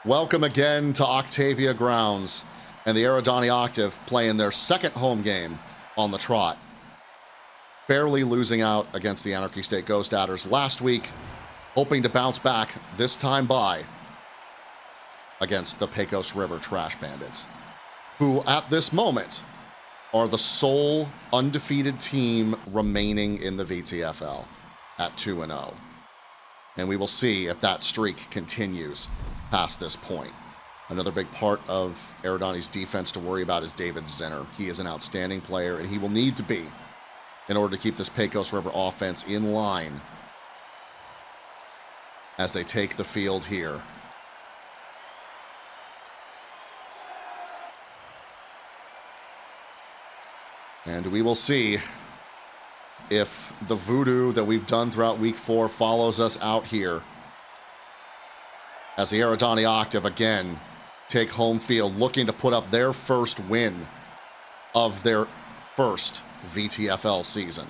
Welcome again to Octavia grounds, and the Eridani Octave playing their second home game on the trot. Barely losing out against the Anarchy State Ghost Adders last week, hoping to bounce back this time by against the Pecos River Trash Bandits, who at this moment are the sole undefeated team remaining in the VTFL at 2-0. And we will see if that streak continues past this point. Another big part of Eridani's defense to worry about is David Zinner. He is an outstanding player, and he will need to be in order to keep this Pecos River offense in line as they take the field here. And we will see if the voodoo that we've done throughout week 4 follows us out here as the Eridani Octave again take home field, looking to put up their first win of their first VTFL season.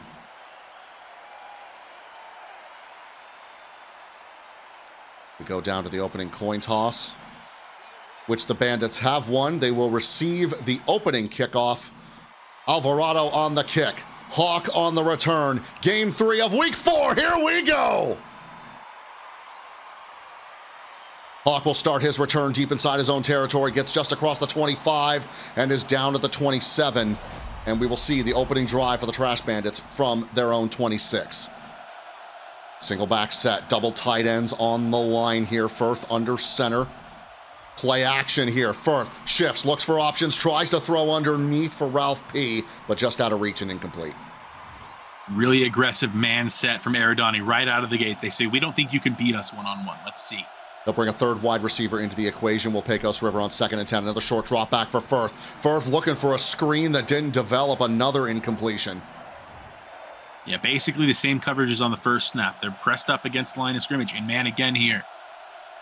We go down to the opening coin toss, which the Bandits have won. They will receive the opening kickoff. Alvarado on the kick. Hawk on the return. Game 3 of week 4. Here we go. Hawk will start his return deep inside his own territory, gets just across the 25 and is down at the 27. And we will see the opening drive for the Trash Bandits from their own 26. Single back set, double tight ends on the line here. Firth under center. Play action here. Firth shifts, looks for options, tries to throw underneath for Ralph P., but just out of reach and incomplete. Really aggressive man set from Eridani right out of the gate. They say, we don't think you can beat us one-on-one. Let's see. They'll bring a third wide receiver into the equation. Will Pecos River on 2nd and 10. Another short drop back for Firth. Firth looking for a screen that didn't develop. Another incompletion. Yeah, basically the same coverage as on the first snap. They're pressed up against the line of scrimmage. And man again here.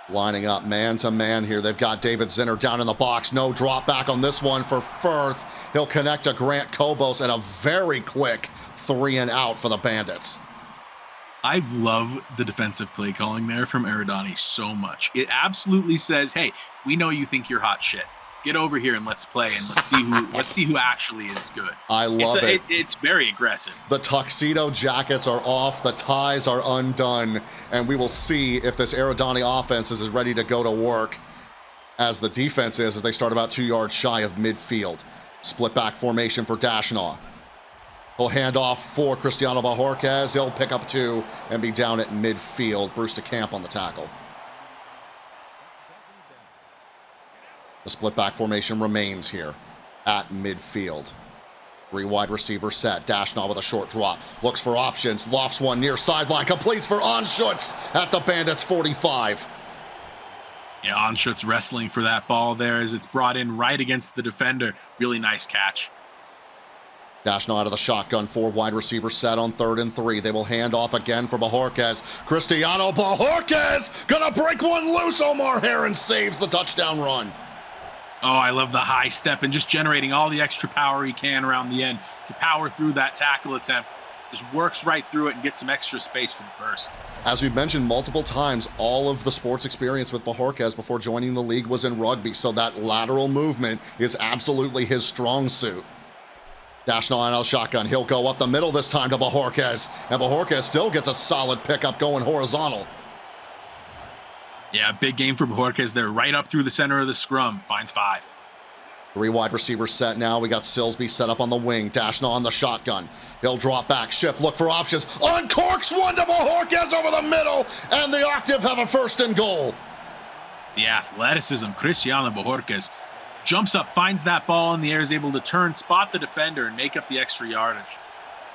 Lining up man to man here. They've got David Zinner down in the box. No drop back on this one for Firth. He'll connect to Grant Kobos and a very quick 3 and out for the Bandits. I love the defensive play calling there from Eridani so much. It absolutely says, hey, we know you think you're hot shit. Get over here and let's play, and let's see who actually is good. I love it. It's very aggressive. The tuxedo jackets are off, the ties are undone, and we will see if this Eridani offense is ready to go to work as the defense is, as they start about 2 yards shy of midfield. Split back formation for Dashnaw. He'll hand off for Cristiano Bajorquez. He'll pick up 2 and be down at midfield. Bruce DeCamp on the tackle. The split back formation remains here at midfield. 3 wide receiver set. Dashnaw with a short drop. Looks for options. Lofts one near sideline. Completes for Anschutz at the Bandits 45. Yeah, Anschutz wrestling for that ball there as it's brought in right against the defender. Really nice catch. Dashnaw out of the shotgun. 4 wide receiver set on 3rd and 3. They will hand off again for Bajorquez. Cristiano Bajorquez gonna break one loose. Omar Heron saves the touchdown run. Oh, I love the high step and just generating all the extra power he can around the end to power through that tackle attempt. Just works right through it and gets some extra space for the first. As we've mentioned multiple times, all of the sports experience with Bajorquez before joining the league was in rugby, so that lateral movement is absolutely his strong suit. Dashnaw out of shotgun. He'll go up the middle this time to Bajorquez, and Bajorquez still gets a solid pickup going horizontal. Yeah, big game for Bajorquez there, right up through the center of the scrum. Finds 5. 3 wide receivers set now. We got Silsby set up on the wing. Dashnaw on the shotgun. He'll drop back, shift, look for options. Uncorks one to Bajorquez over the middle, and the Octave have a 1st and goal. The athleticism, Cristiano Bajorquez jumps up, finds that ball in the air, is able to turn, spot the defender, and make up the extra yardage.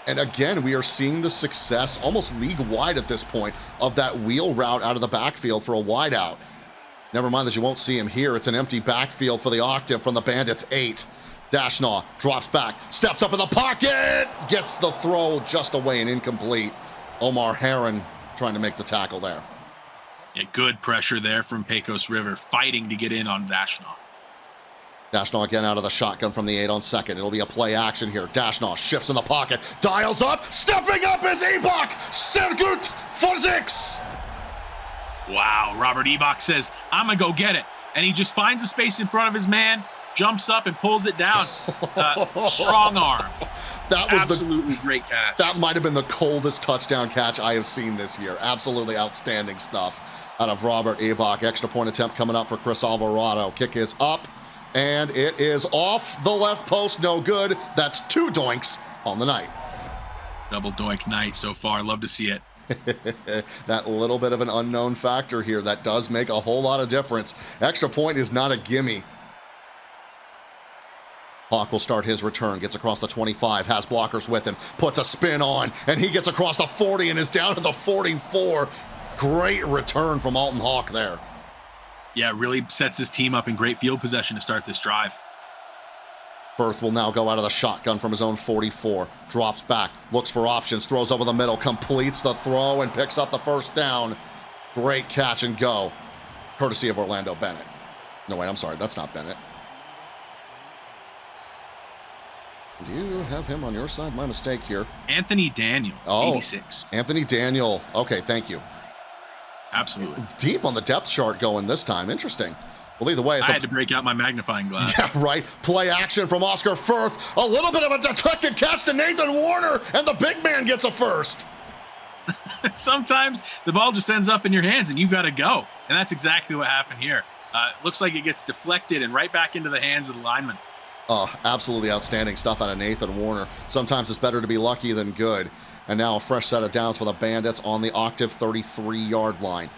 And again, we are seeing the success, almost league-wide at this point, of that wheel route out of the backfield for a wideout. Never mind that you won't see him here. It's an empty backfield for the Octave from the Bandits 8. Dashnaw drops back, steps up in the pocket, gets the throw just away and incomplete. Omar Heron trying to make the tackle there. Yeah, good pressure there from Pecos River, fighting to get in on Dashnaw. Dashnaw again out of the shotgun from the 8 on 2nd. It'll be a play action here. Dashnaw shifts in the pocket, dials up, stepping up is Ebach. Sergut for 6. Wow, Robert Ebach says, I'm gonna go get it. and he just finds a space in front of his man, jumps up and pulls it down. Strong arm. That was absolutely great catch. That might have been the coldest touchdown catch I have seen this year. Absolutely outstanding stuff out of Robert Ebach. Extra point attempt coming up for Chris Alvarado. Kick is up, and it is off the left post. No good. That's 2 doinks on the night. Double doink night so far. Love to see it. That little bit of an unknown factor here that does make a whole lot of difference. Extra point is not a gimme. Hawk will start his return, gets across the 25, has blockers with him, puts a spin on, and he gets across the 40 and is down to the 44. Great return from Alton Hawk there. Yeah, really sets his team up in great field possession to start this drive. Firth will now go out of the shotgun from his own 44, drops back, looks for options, throws over the middle, completes the throw, and picks up the first down. Great catch and go, courtesy of Orlando Bennett. No, wait, I'm sorry, that's not Bennett. Do you have him on your side? My mistake here. Anthony Daniel, 86. Anthony Daniel. Okay, thank you. Absolutely. Deep on the depth chart going this time. Interesting. Well, either way, I had to break out my magnifying glass. Yeah, right. Play action from Oscar Firth. A little bit of a deflected catch to Nathan Warner, and the big man gets a first. Sometimes the ball just ends up in your hands, and you got to go. And that's exactly what happened here. Looks like it gets deflected and right back into the hands of the lineman. Oh, absolutely outstanding stuff out of Nathan Warner. Sometimes it's better to be lucky than good. And now a fresh set of downs for the Bandits on the Octave 33-yard line.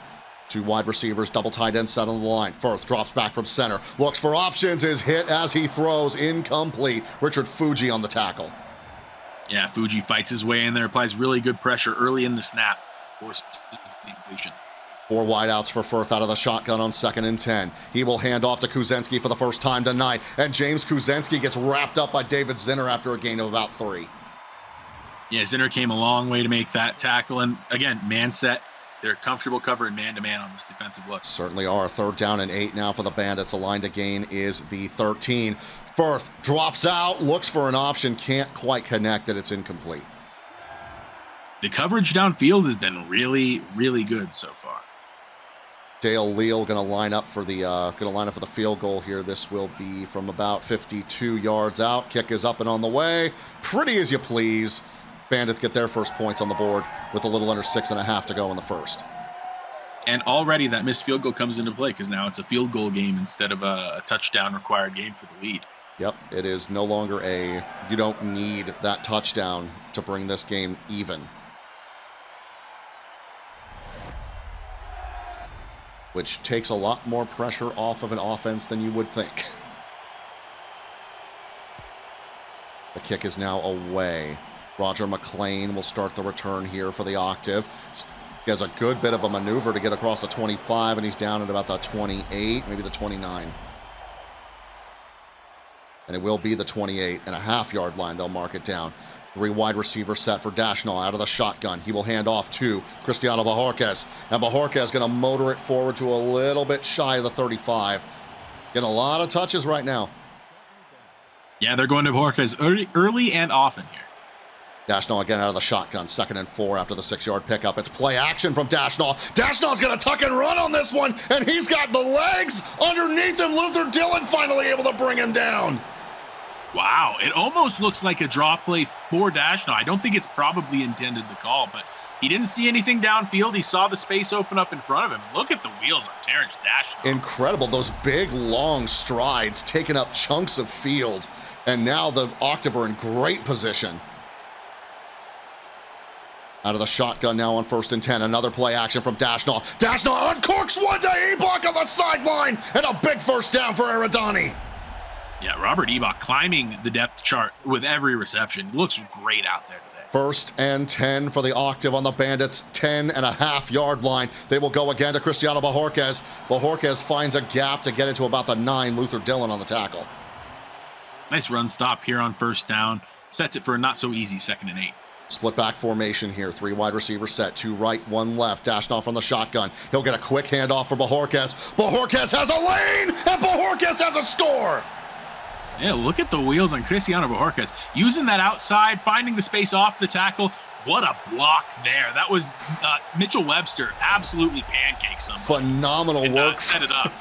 2 wide receivers, double tight end set on the line. Firth drops back from center, looks for options, is hit as he throws, incomplete. Richard Fuji on the tackle. Yeah, Fuji fights his way in there, applies really good pressure early in the snap, forces the completion. 4 wideouts for Firth out of the shotgun on 2nd and 10. He will hand off to Kuzensky for the first time tonight, and James Kuzensky gets wrapped up by David Zinner after a gain of about 3. Yeah, Zinner came a long way to make that tackle, and again, man set. They're comfortable covering man-to-man on this defensive look. Certainly are. 3rd down and 8 now for the Bandits. A line to gain is the 13. Firth drops out, looks for an option, can't quite connect it. It's incomplete. The coverage downfield has been really, really good so far. Dale Leal going to line up for the field goal here. This will be from about 52 yards out. Kick is up and on the way. Pretty as you please. Bandits get their first points on the board with a little under 6.5 to go in the first. And already that missed field goal comes into play because now it's a field goal game instead of a touchdown required game for the lead. Yep, it is no longer you don't need that touchdown to bring this game even. Which takes a lot more pressure off of an offense than you would think. The kick is now away. Roger McLean will start the return here for the Octave. He has a good bit of a maneuver to get across the 25, and he's down at about the 28, maybe the 29. And it will be the 28.5-yard line. They'll mark it down. 3 wide receiver set for Dashnall out of the shotgun. He will hand off to Cristiano Bajorquez. And Bajorquez going to motor it forward to a little bit shy of the 35. Getting a lot of touches right now. Yeah, they're going to Bajorquez early and often here. Dashnall again out of the shotgun. 2nd and 4 after the 6-yard pickup. It's play action from Dashnall. Dashnall's going to tuck and run on this one, and he's got the legs underneath him. Luther Dillon finally able to bring him down. Wow, it almost looks like a draw play for Dashnall. I don't think it's probably intended to call, but he didn't see anything downfield. He saw the space open up in front of him. Look at the wheels on Terrence Dashnall. Incredible. Those big, long strides taking up chunks of field. And now the Octave are in great position. Out of the shotgun now on 1st and 10. Another play action from Dashnall. Dashnall uncorks one to Ebach on the sideline. And a big first down for Eridani. Yeah, Robert Ebach climbing the depth chart with every reception. Looks great out there today. 1st and 10 for the Octave on the Bandits' 10.5-yard line. They will go again to Cristiano Bajorquez. Bajorquez finds a gap to get into about the 9. Luther Dillon on the tackle. Nice run stop here on 1st down. Sets it for a not-so-easy 2nd and 8. Split back formation here. 3 wide receiver set. 2 right, 1 left. Dashnall from the shotgun. He'll get a quick handoff for Bajorquez. Bajorquez has a lane, and Bajorquez has a score. Yeah, look at the wheels on Cristiano Bajorquez. Using that outside, finding the space off the tackle. What a block there. That was Mitchell Webster absolutely pancaked somebody. Phenomenal work. Set it up.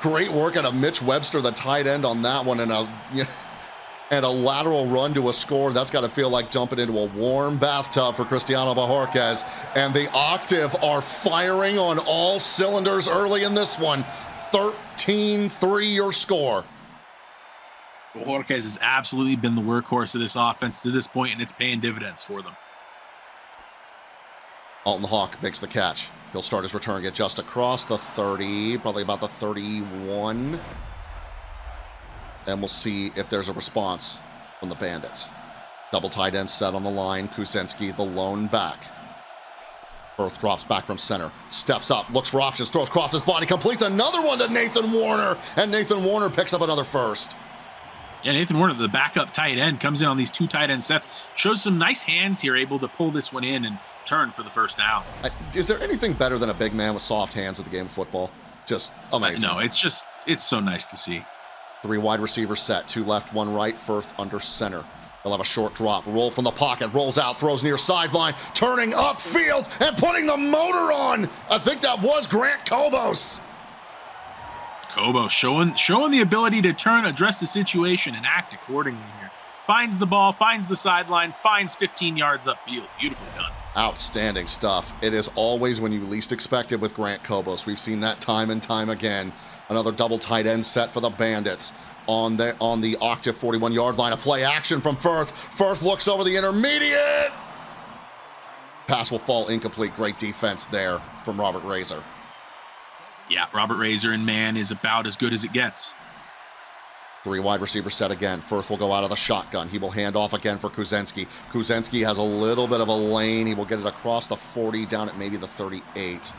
Great work out of Mitch Webster, the tight end, on that one, and a lateral run to a score. That's got to feel like dumping into a warm bathtub for Cristiano Bajorquez. And the Octave are firing on all cylinders early in this one. 13-3 your score. Bajorquez has absolutely been the workhorse of this offense to this point, and it's paying dividends for them. Alton Hawk makes the catch. He'll start his return, get just across the 30, probably about the 31. And we'll see if there's a response from the Bandits. Double tight end set on the line. Kuzinski, the lone back. Firth drops back from center, steps up, looks for options, throws across his body, completes another one to Nathan Warner, and Nathan Warner picks up another first. Yeah, Nathan Warner, the backup tight end, comes in on these 2 tight end sets, shows some nice hands here, able to pull this one in and turn for the first down. Is there anything better than a big man with soft hands at the game of football? Just amazing. No, it's so nice to see. 3 wide receivers set, 2 left, 1 right, Firth under center. They'll have a short drop, roll from the pocket, rolls out, throws near sideline, turning upfield and putting the motor on. I think that was Grant Cobos. Cobos showing the ability to address the situation and act accordingly here. Finds the ball, finds the sideline, finds 15 yards upfield. Beautifully done. Outstanding stuff. It is always when you least expect it with Grant Cobos. We've seen that time and time again. Another double tight end set for the Bandits on the Octave 41-yard line. A play action from Firth. Firth looks over the intermediate. Pass will fall incomplete. Great defense there from Robert Razor. Yeah, Robert Razor in man is about as good as it gets. 3 wide receiver set again. Firth will go out of the shotgun. He will hand off again for Kuzinski. Kuzinski has a little bit of a lane. He will get it across the 40 down at maybe the 38.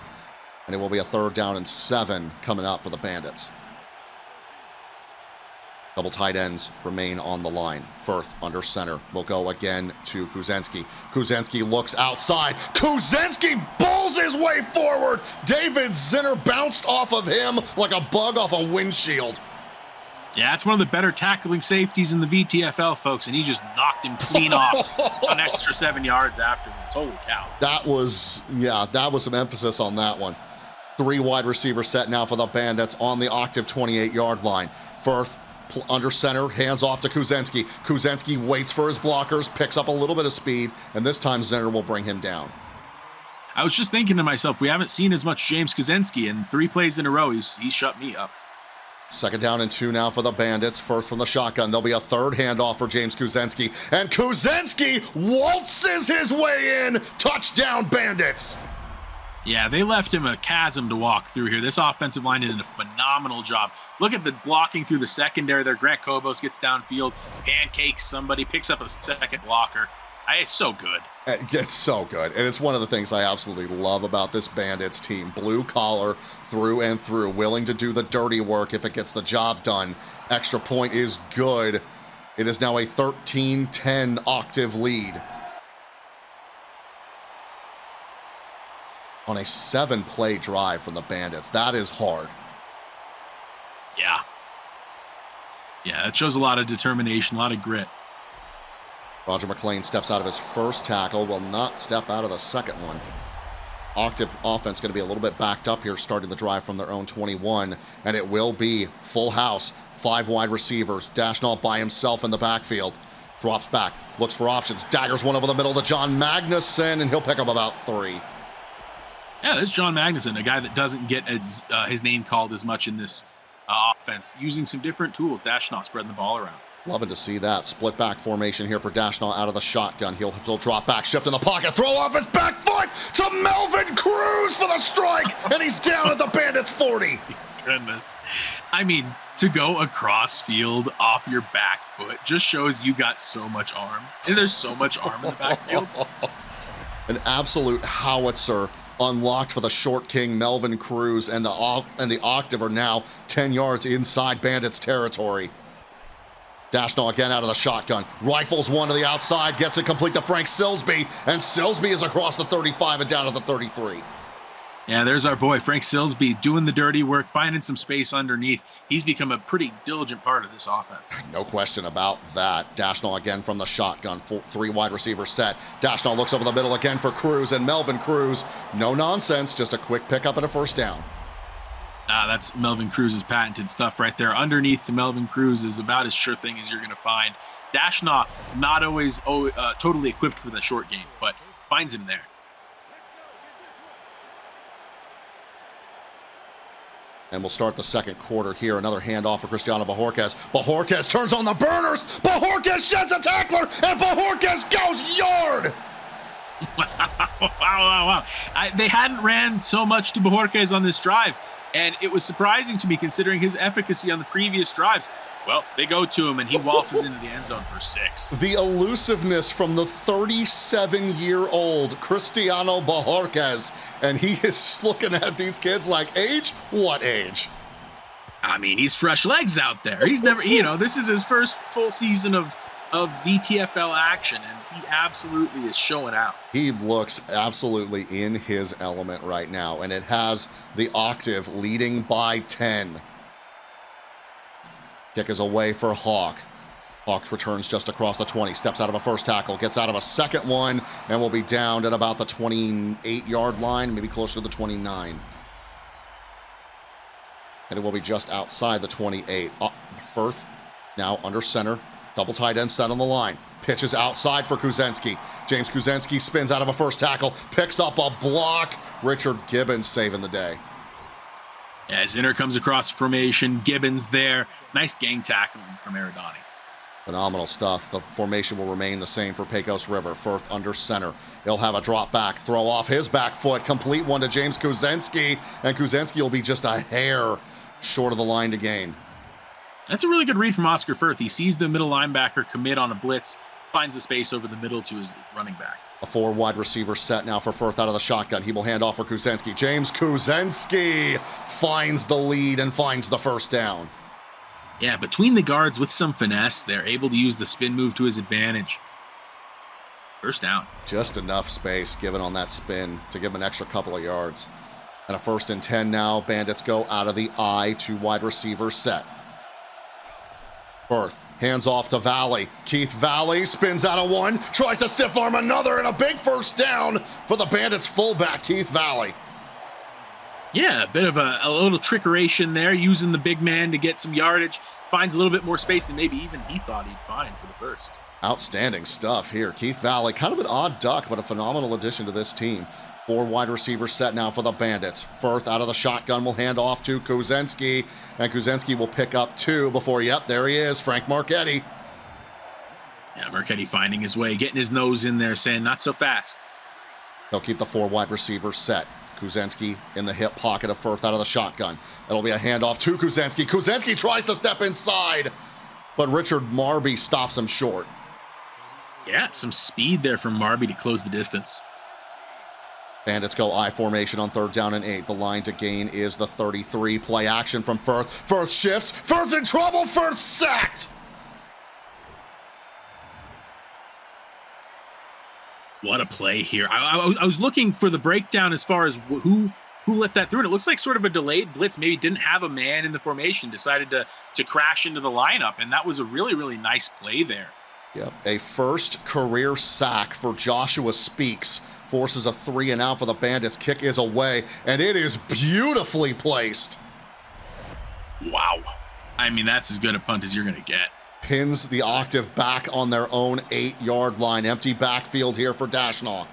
And it will be a 3rd down and 7 coming up for the Bandits. Double tight ends remain on the line. Firth under center will go again to Kuzinski. Kuzinski looks outside. Kuzinski bulls his way forward. David Zinner bounced off of him like a bug off a windshield. Yeah, it's one of the better tackling safeties in the VTFL, folks, and he just knocked him clean off an extra 7 yards afterwards. Holy cow. That was some emphasis on that one. 3 wide receiver set now for the Bandits on the Octave 28-yard line. Firth under center, hands off to Kuzinski. Kuzinski waits for his blockers, picks up a little bit of speed, and this time Zinner will bring him down. I was just thinking to myself, we haven't seen as much James Kuzinski, and 3 plays in a row, he's shut me up. 2nd down and 2 now for the Bandits. First from the shotgun. There'll be a 3rd handoff for James Kuzinski. And Kuzinski waltzes his way in. Touchdown, Bandits. Yeah, they left him a chasm to walk through here. This offensive line did a phenomenal job. Look at the blocking through the secondary there. Grant Cobos gets downfield, pancakes somebody, picks up a 2nd blocker. It's so good. It's so good. And it's one of the things I absolutely love about this Bandits team. Blue collar through and through, willing to do the dirty work if it gets the job done. Extra point is good. It is now a 13-10 Octave lead. On a 7-play drive from the Bandits. That is hard. Yeah. Yeah, it shows a lot of determination, a lot of grit. Roger McLean steps out of his first tackle, will not step out of the second one. Octave offense going to be a little bit backed up here, starting the drive from their own 21, and it will be full house. 5 wide receivers. Dashnall by himself in the backfield. Drops back, looks for options, daggers one over the middle to John Magnuson, and he'll pick up about 3. Yeah, there's John Magnuson, a guy that doesn't get his name called as much in this offense, using some different tools. Dashnall spreading the ball around. Loving to see that. Split back formation here for Dashnall out of the shotgun. He'll drop back, shift in the pocket, throw off his back foot to Melvin Cruz for the strike, and he's down at the Bandits' 40. Goodness. I mean, to go across field off your back foot just shows you got so much arm. And there's so much arm in the backfield. An absolute howitzer unlocked for the short king Melvin Cruz, and the Octave are now 10 yards inside Bandits territory. Dashnall again out of the shotgun. Rifles one to the outside, gets it complete to Frank Silsby, and Silsby is across the 35 and down to the 33. Yeah, there's our boy, Frank Silsby, doing the dirty work, finding some space underneath. He's become a pretty diligent part of this offense. No question about that. Dashnall again from the shotgun. 3 wide receiver set. Dashnall looks over the middle again for Cruz, and Melvin Cruz, no nonsense, just a quick pickup and a 1st down. That's Melvin Cruz's patented stuff right there. Underneath to Melvin Cruz is about as sure thing as you're going to find. Dashnaw, not always totally equipped for the short game, but finds him there. And we'll start the second quarter here. Another handoff for Cristiano Bajorquez. Bajorquez turns on the burners. Bajorquez sheds a tackler, and Bajorquez goes yard. Wow. They hadn't ran so much to Bajorquez on this drive, and it was surprising to me considering his efficacy on the previous drives. Well, they go to him, and he waltzes into the end zone for 6. The elusiveness from the 37-year-old Cristiano Bajorquez, and he is looking at these kids like, age? What age? I mean, he's fresh legs out there. He's never, this is his first full season of VTFL action, and he absolutely is showing out. He looks absolutely in his element right now, and it has the Octave leading by 10. Kick is away for Hawk. Hawks returns just across the 20, steps out of a first tackle, gets out of a second one, and will be downed at about the 28-yard line, maybe closer to the 29. And it will be just outside the 28. Firth now under center, double tight end set on the line. Pitches outside for Kuzenski. James Kuzenski spins out of a first tackle, picks up a block. Richard Gibbons saving the day. As Inter comes across formation, Gibbons there. Nice gang tackling from Eridani. Phenomenal stuff. The formation will remain the same for Pecos River. Firth under center. He'll have a drop back, throw off his back foot, complete one to James Kuzenski, and Kuzenski will be just a hair short of the line to gain. That's a really good read from Oscar Firth. He sees the middle linebacker commit on a blitz, finds the space over the middle to his running back. A 4 wide receiver set now for Firth out of the shotgun. He will hand off for Kuzenski. James Kuzenski finds the lead and finds the first down. Yeah, between the guards with some finesse, they're able to use the spin move to his advantage. First down. Just enough space given on that spin to give him an extra couple of yards. And a 1st and 10 now. Bandits go out of the I, 2 wide receiver set. Firth hands off to Valley. Keith Valley spins out of one, tries to stiff arm another, and a big first down for the Bandits fullback, Keith Valley. Yeah, a bit of a little trickeration there, using the big man to get some yardage. Finds a little bit more space than maybe even he thought he'd find for the first. Outstanding stuff here. Keith Valley, kind of an odd duck, but a phenomenal addition to this team. 4 wide receivers set now for the Bandits. Firth out of the shotgun will hand off to Kuzenski, and Kuzenski will pick up 2 before, there he is, Frank Marchetti. Yeah, Marchetti finding his way, getting his nose in there, saying not so fast. They'll keep the 4 wide receivers set. Kuzenski in the hip pocket of Firth out of the shotgun. It'll be a handoff to Kuzenski. Kuzenski tries to step inside, but Richard Marby stops him short. Yeah, some speed there from Marby to close the distance. Bandits go I formation on 3rd down and 8. The line to gain is the 33. Play action from Firth. Firth shifts. Firth in trouble. Firth sacked. What a play here. I was looking for the breakdown as far as who let that through. And it looks like sort of a delayed blitz. Maybe didn't have a man in the formation. Decided to crash into the lineup. And that was a really, really nice play there. Yep. A first career sack for Joshua Speaks. Forces a 3 and out for the Bandits. Kick is away, and it is beautifully placed. Wow. I mean, that's as good a punt as you're going to get. Pins the Octave back on their own 8-yard line. Empty backfield here for Dashnaw.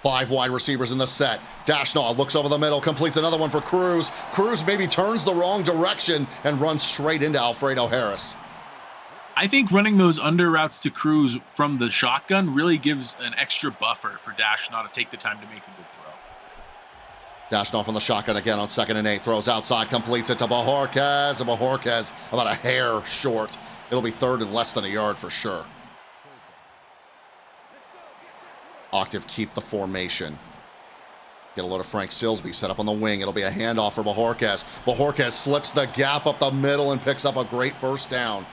5 wide receivers in the set. Dashnaw looks over the middle, completes another one for Cruz. Cruz maybe turns the wrong direction and runs straight into Alfredo Harris. I think running those under routes to Cruz from the shotgun really gives an extra buffer for Dashnaw to take the time to make the good throw. Dashnaw from the shotgun again on 2nd and 8. Throws outside, completes it to Bajorquez. And Bajorquez about a hair short. It'll be 3rd and less than a yard for sure. Octave keep the formation. Get a load of Frank Silsby set up on the wing. It'll be a handoff for Bajorquez. Bajorquez slips the gap up the middle and picks up a great first down.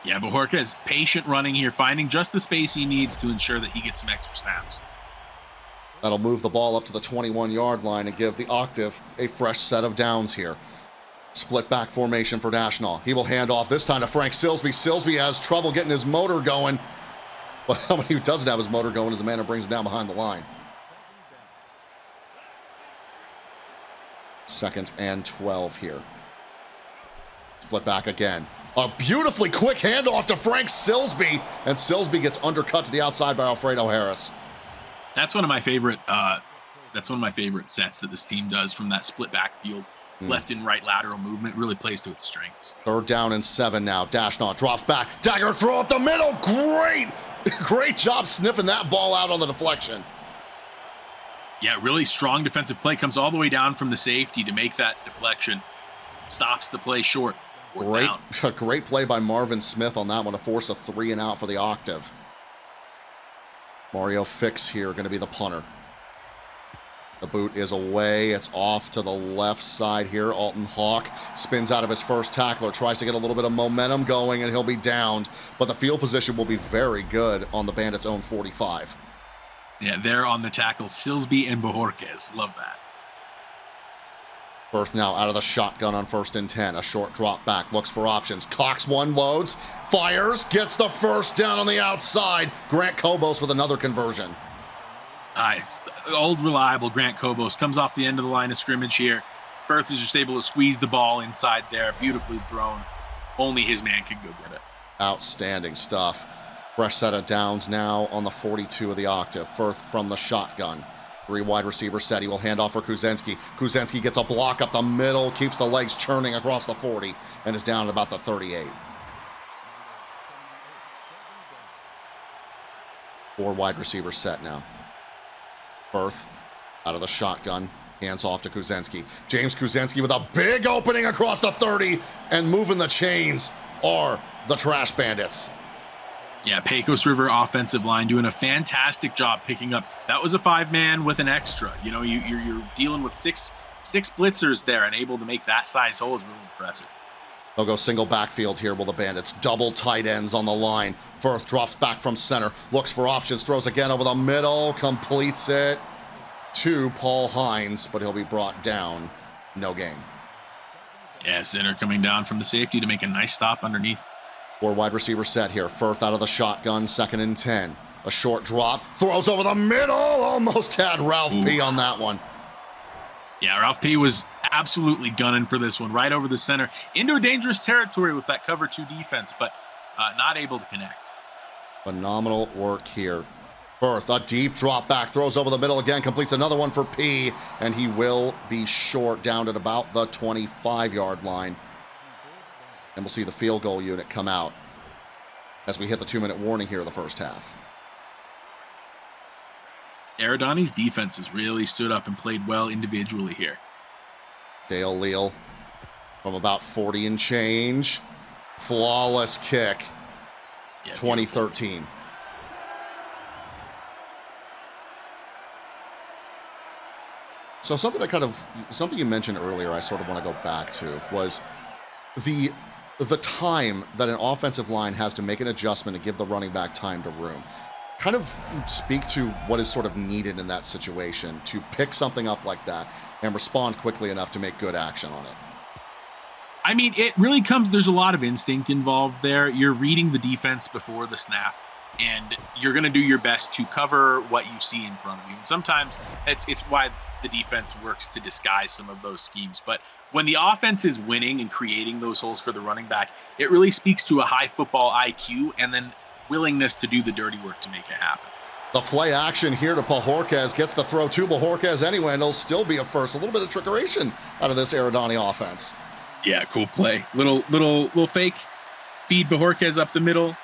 Yeah, Bajorquez patient running here, finding just the space he needs to ensure that he gets some extra snaps. That'll move the ball up to the 21-yard line and give the Octave a fresh set of downs here. Split back formation for Dashnaw. He will hand off this time to Frank Silsby. Silsby has trouble getting his motor going. But somebody who doesn't have his motor going is the man who brings him down behind the line. 2nd and 12 here. Split back again. A beautifully quick handoff to Frank Silsby, and Silsby gets undercut to the outside by Alfredo Harris. That's one of my favorite. That's one of my favorite sets that this team does from that split backfield, left and right lateral movement. Really plays to its strengths. 3rd down and 7 now. Dashnaw drops back. Dagger throw up the middle. Great job sniffing that ball out on the deflection. Yeah, really strong defensive play. Comes all the way down from the safety to make that deflection. Stops the play short. Great play by Marvin Smith on that one to force a 3 and out for the Octave. Mario Fix here going to be the punter. The boot is away. It's off to the left side here. Alton Hawk spins out of his first tackler, tries to get a little bit of momentum going, and he'll be downed. But the field position will be very good on the Bandits' own 45. Yeah, they're on the tackle. Silsby and Bojorquez. Love that. Firth now out of the shotgun on 1st and 10. A short drop back. Looks for options. Cocks one, loads, fires, gets the first down on the outside. Grant Kobos with another conversion. Nice. Old reliable Grant Kobos comes off the end of the line of scrimmage here. Firth is just able to squeeze the ball inside there. Beautifully thrown. Only his man can go get it. Outstanding stuff. Fresh set of downs now on the 42 of the Octave. Firth from the shotgun. 3 wide receiver set. He will hand off for Kuzenski. Kuzenski gets a block up the middle, keeps the legs churning across the 40, and is down at about the 38. 4 wide receiver set now. Firth out of the shotgun, hands off to Kuzenski. James Kuzenski with a big opening across the 30, and moving the chains are the Trash Bandits. Yeah, Pecos River offensive line doing a fantastic job picking up. That was a 5-man with an extra. You know, you're dealing with six blitzers there, and able to make that size hole is really impressive. They'll go single backfield here, will the Bandits. Double tight ends on the line. Firth drops back from center, looks for options, throws again over the middle, completes it to Paul Hines, but he'll be brought down. No gain. Yeah, center coming down from the safety to make a nice stop underneath. 4 wide receiver set here. Firth out of the shotgun, 2nd and 10. A short drop, throws over the middle, almost had Ralph P on that one. Yeah, Ralph P was absolutely gunning for this one, right over the center, into a dangerous territory with that cover 2 defense, but not able to connect. Phenomenal work here. Firth, a deep drop back, throws over the middle again, completes another one for P, and he will be short, down at about the 25-yard line. And we'll see the field goal unit come out as we hit the 2-minute warning here in the first half. Eridani's defense has really stood up and played well individually here. Dale Leal from about 40 and change. Flawless kick. Yeah, 2013. Beautiful. So something you mentioned earlier I sort of want to go back to was the time that an offensive line has to make an adjustment to give the running back time to room. Kind of speak to what is sort of needed in that situation to pick something up like that and respond quickly enough to make good action on it. I mean, it really comes, there's a lot of instinct involved there. You're reading the defense before the snap, and you're going to do your best to cover what you see in front of you. And sometimes it's why the defense works to disguise some of those schemes. But when the offense is winning and creating those holes for the running back, it really speaks to a high football IQ and then willingness to do the dirty work to make it happen. The play action here to Bojorquez, gets the throw to Bojorquez anyway, and it'll still be a first. A little bit of trickeration out of this Eridani offense. Yeah, cool play. Little fake. Feed Bojorquez up the middle.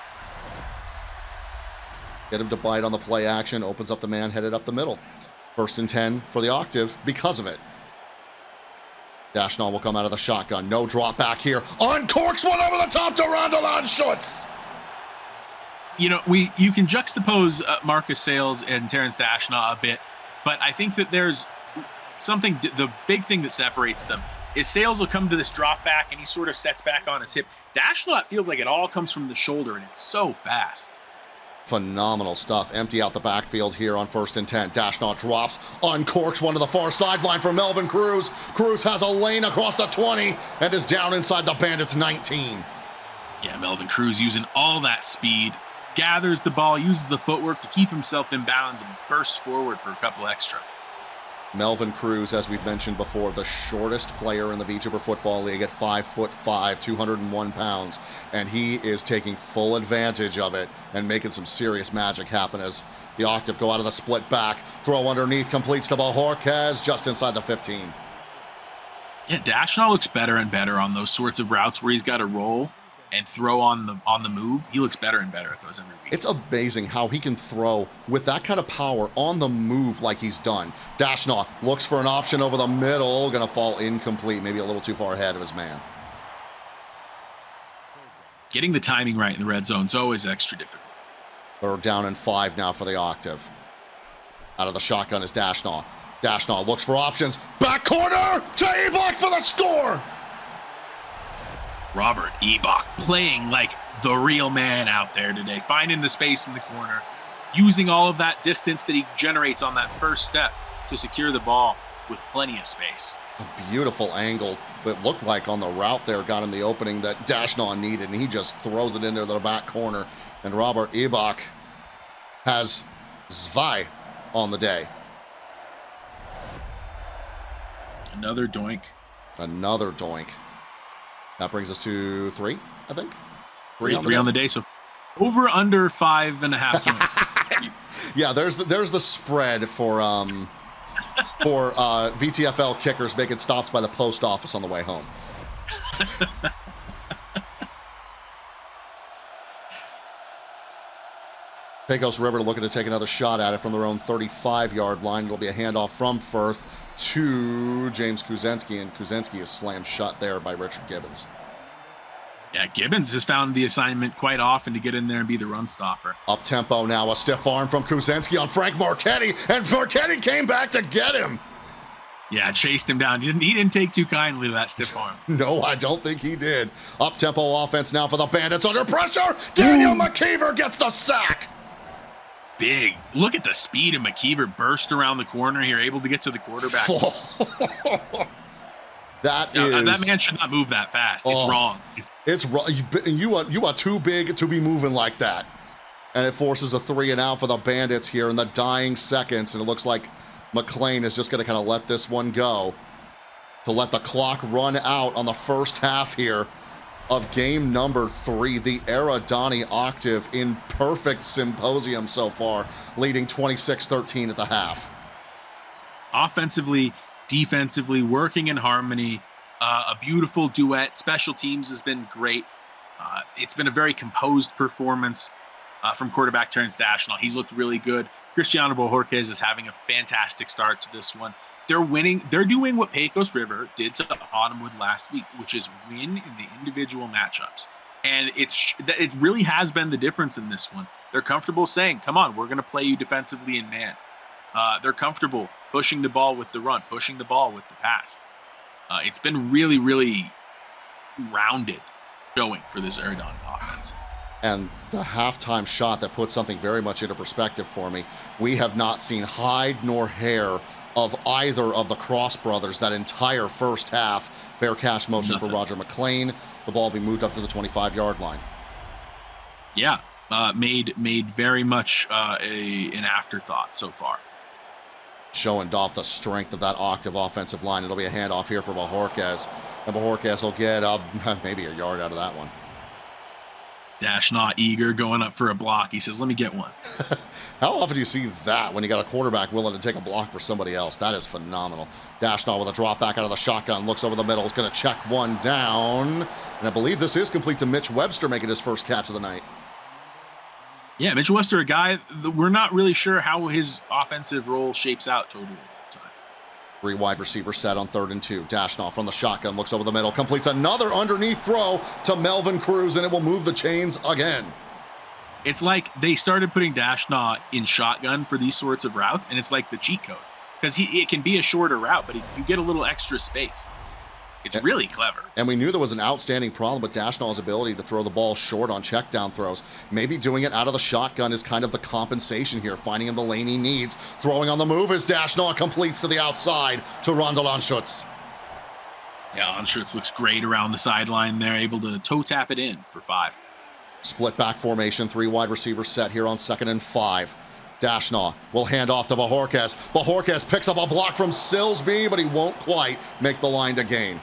Get him to bite on the play action, opens up the man headed up the middle. 1st and 10 for the Octave because of it. Dashnaw will come out of the shotgun. No drop back here. Uncorks one over the top to Rondelon Schutz. You know, you can juxtapose Marcus Sales and Terrence Dashnaw a bit, but I think that there's something, the big thing that separates them is Sales will come to this drop back and he sort of sets back on his hip. Dashnaw, it feels like it all comes from the shoulder and it's so fast. Phenomenal stuff. Empty out the backfield here on 1st and 10. Dashnaw drops, uncorks one to the far sideline for Melvin Cruz. Cruz has a lane across the 20 and is down inside the Bandits 19. Yeah, Melvin Cruz using all that speed, gathers the ball, uses the footwork to keep himself in bounds and bursts forward for a couple extra. Melvin Cruz, as we've mentioned before, the shortest player in the Vtuber Football League at 5'5", 201 pounds, and he is taking full advantage of it and making some serious magic happen as the Octave go out of the split back, throw underneath, completes to Bajorquez just inside the 15. Yeah, Dashnaw looks better and better on those sorts of routes where he's got to roll and throw on the move. He looks better and better at those every week. It's amazing how he can throw with that kind of power on the move like he's done. Dashnaw looks for an option over the middle, gonna fall incomplete, maybe a little too far ahead of his man. Getting the timing right in the red zone is always extra difficult. They're down in 5 now for the Octave. Out of the shotgun is Dashnaw. Dashnaw looks for options. Back corner to Ebach for the score. Robert Ebach playing like the real man out there today, finding the space in the corner, using all of that distance that he generates on that first step to secure the ball with plenty of space. A beautiful angle that looked like on the route there got him the opening that Dashnaw needed, and he just throws it into the back corner. And Robert Ebach has Zwei on the day. Another doink. Another doink. That brings us to 3, I think. Three on the day. So over under 5.5 points. Yeah, there's the spread for VTFL kickers making stops by the post office on the way home. Pecos River looking to take another shot at it from their own 35-yard line. It'll be a handoff from Firth to James Kuzensky, and Kuzensky is slammed shut there by Richard Gibbons. Yeah, Gibbons has found the assignment quite often to get in there and be the run stopper. Up tempo now, a stiff arm from Kuzensky on Frank Marchetti, and Marchetti came back to get him. Yeah, chased him down. He didn't take too kindly to that stiff arm. No, I don't think he did. Up tempo offense now for the Bandits under pressure. Daniel McKeever gets the sack. Big. Look at the speed of McKeever burst around the corner here, able to get to the quarterback. That man should not move that fast. It's wrong. It's wrong. You are too big to be moving like that. And it forces a 3 and out for the Bandits here in the dying seconds. And it looks like McLean is just going to kind of let this one go to let the clock run out on the first half here of game number 3. The Eridani Octave in perfect symposium so far, leading 26-13 at the half. Offensively, defensively, working in harmony, a beautiful duet. Special teams has been great. It's been a very composed performance from quarterback Terrence Dashnaw. He's looked really good. Cristiano Bojorquez is having a fantastic start to this one. They're winning. They're doing what Pecos River did to Autumnwood last week, which is win in the individual matchups. And it really has been the difference in this one. They're comfortable saying, come on, we're going to play you defensively in man. They're comfortable pushing the ball with the run, pushing the ball with the pass. It's been really, really rounded showing for this Eridani offense. And the halftime shot that puts something very much into perspective for me. We have not seen hide nor hair of either of the Cross brothers that entire first half. Fair catch motion for Roger McLean. The ball will be moved up to the 25-yard line. Yeah, made very much an afterthought so far. Showing off the strength of that Octave offensive line. It'll be a handoff here for Bajorquez. And Bajorquez will get maybe a yard out of that one. Dashnaw eager, going up for a block. He says, let me get one. How often do you see that when you got a quarterback willing to take a block for somebody else? That is phenomenal. Dashnaw with a drop back out of the shotgun, looks over the middle, is going to check one down. And I believe this is complete to Mitch Webster making his first catch of the night. Yeah, Mitch Webster, a guy that we're not really sure how his offensive role shapes out totally. 3 wide receiver set on 3rd and 2. Dashnaw from the shotgun, looks over the middle, completes another underneath throw to Melvin Cruz, and it will move the chains again. It's like they started putting Dashnaw in shotgun for these sorts of routes, and it's like the cheat code. Because it can be a shorter route, but you get a little extra space. It's really clever. And we knew there was an outstanding problem with Dashnaw's ability to throw the ball short on check down throws. Maybe doing it out of the shotgun is kind of the compensation here, finding him the lane he needs. Throwing on the move as Dashnaw completes to the outside to Rondel Anschutz. Yeah, Anschutz looks great around the sideline there, able to toe tap it in for 5. Split back formation, 3 wide receivers set here on 2nd and 5. Dashnaw will hand off to Bajorquez. Bajorquez picks up a block from Silsby, but he won't quite make the line to gain.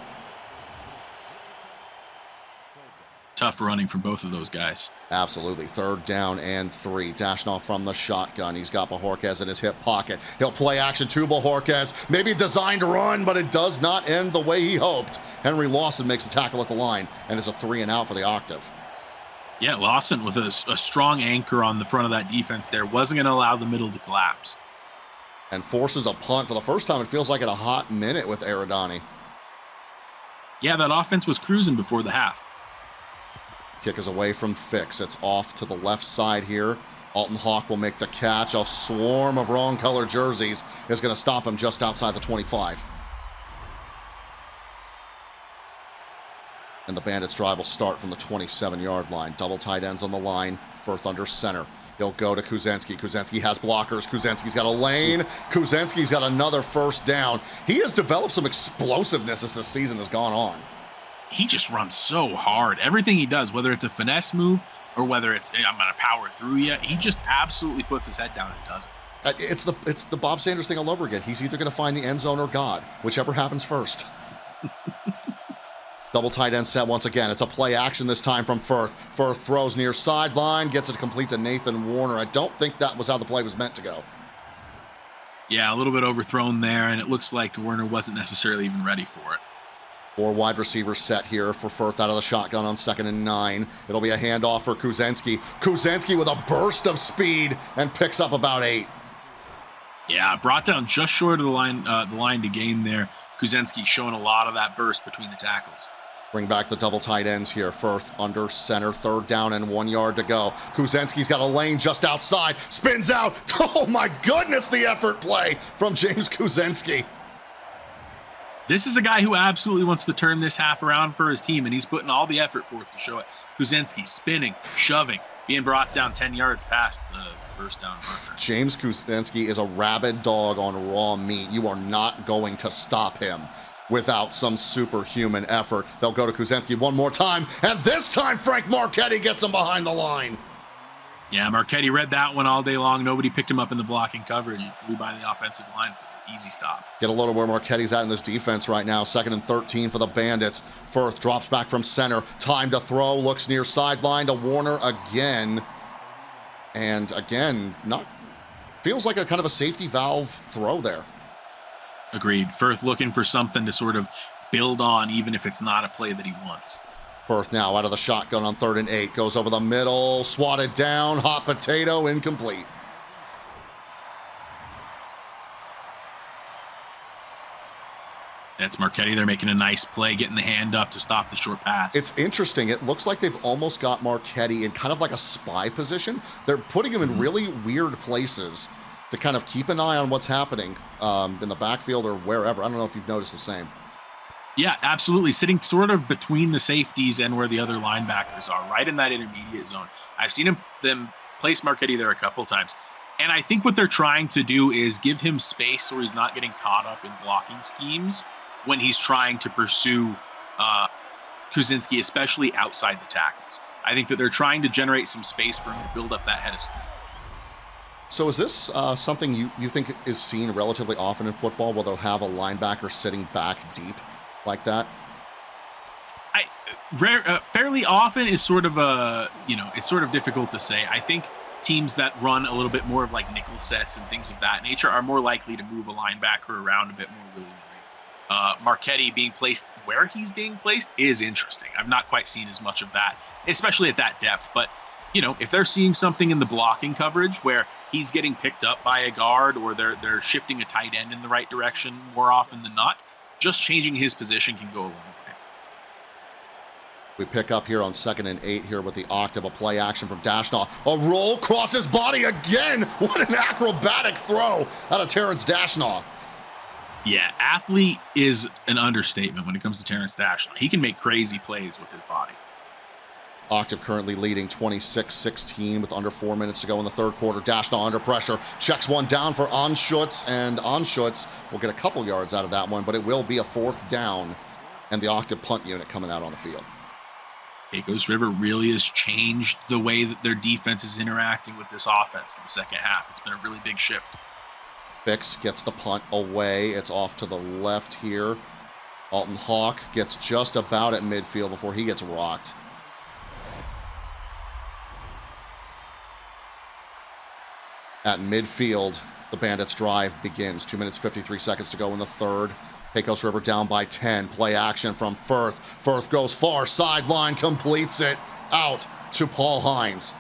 Tough running from both of those guys. Absolutely. 3rd down and 3. Dashnaw from the shotgun. He's got Bajorquez in his hip pocket. He'll play action to Bajorquez. Maybe designed to run, but it does not end the way he hoped. Henry Lawson makes the tackle at the line, and it's a 3 and out for the Octave. Yeah, Lawson with a strong anchor on the front of that defense there. Wasn't going to allow the middle to collapse. And forces a punt for the first time, it feels like, in a hot minute with Eridani. Yeah, that offense was cruising before the half. Kick is away from Fix. It's off to the left side here. Alton Hawk will make the catch. A swarm of wrong color jerseys is going to stop him just outside the 25. And the Bandits drive will start from the 27-yard line. Double tight ends on the line. Firth under center. He'll go to Kuzensky. Kuzensky has blockers. Kuzensky's got a lane. Kuzensky's got another first down. He has developed some explosiveness as the season has gone on. He just runs so hard. Everything he does, whether it's a finesse move or whether it's, hey, I'm going to power through you, he just absolutely puts his head down and does it. It's the Bob Sanders thing all over again. He's either going to find the end zone or God, whichever happens first. Double tight end set once again. It's a play action this time from Firth. Firth throws near sideline, gets it complete to Nathan Warner. I don't think that was how the play was meant to go. Yeah, a little bit overthrown there, and it looks like Warner wasn't necessarily even ready for it. 4 wide receivers set here for Firth out of the shotgun on 2nd and 9. It'll be a handoff for Kuzensky. Kuzensky with a burst of speed and picks up about 8. Yeah, brought down just short of the line to gain there. Kuzensky showing a lot of that burst between the tackles. Bring back the double tight ends here. Firth under center, 3rd down and 1 yard to go. Kuzensky's got a lane just outside, spins out. Oh my goodness, the effort play from James Kuzensky. This is a guy who absolutely wants to turn this half around for his team, and he's putting all the effort forth to show it. Kuzensky spinning, shoving, being brought down 10 yards past the first down marker. James Kuzensky is a rabid dog on raw meat. You are not going to stop him without some superhuman effort. They'll go to Kuzensky one more time, and this time Frank Marchetti gets him behind the line. Yeah, Marchetti read that one all day long. Nobody picked him up in the blocking coverage. He flew by the offensive line for the easy stop. Get a load of where Marchetti's at in this defense right now. 2nd and 13 for the Bandits. Firth drops back from center. Time to throw. Looks near sideline to Warner again. And again, feels like a kind of a safety valve throw there. Agreed. Firth looking for something to sort of build on, even if it's not a play that he wants. Firth now out of the shotgun on 3rd and 8. Goes over the middle. Swatted down. Hot potato. Incomplete. That's Marchetti. They're making a nice play, getting the hand up to stop the short pass. It's interesting. It looks like they've almost got Marchetti in kind of like a spy position. They're putting him in really weird places to kind of keep an eye on what's happening in the backfield or wherever. I don't know if you've noticed the same. Yeah, absolutely. Sitting sort of between the safeties and where the other linebackers are, right in that intermediate zone. I've seen them place Marchetti there a couple times. And I think what they're trying to do is give him space so he's not getting caught up in blocking schemes when he's trying to pursue Kuzensky, especially outside the tackles. I think that they're trying to generate some space for him to build up that head of steam. So is this something you think is seen relatively often in football, where they'll have a linebacker sitting back deep like that? Fairly often is sort of it's sort of difficult to say. I think teams that run a little bit more of like nickel sets and things of that nature are more likely to move a linebacker around a bit more willy-nilly. Marchetti being placed where he's being placed is interesting. I've not quite seen as much of that, especially at that depth. But, if they're seeing something in the blocking coverage where he's getting picked up by a guard or they're shifting a tight end in the right direction more often than not, just changing his position can go a long way. We pick up here on 2nd and 8 here with the Octave, a play action from Dashnaw. A roll across his body again. What an acrobatic throw out of Terrence Dashnaw. Yeah, athlete is an understatement when it comes to Terrence Dashnaw. He can make crazy plays with his body. Octave currently leading 26-16 with under 4 minutes to go in the 3rd quarter. Dashnaw under pressure, checks one down for Anschutz, and Anschutz will get a couple yards out of that one, but it will be a 4th down, and the Octave punt unit coming out on the field. Pecos River really has changed the way that their defense is interacting with this offense in the second half. It's been a really big shift. Bix gets the punt away. It's off to the left here. Alton Hawk gets just about at midfield before he gets rocked. At midfield, the Bandits' drive begins. 2 minutes, 53 seconds to go in the third. Pecos River down by 10. Play action from Firth. Firth goes far sideline, completes it out to Paul Hines.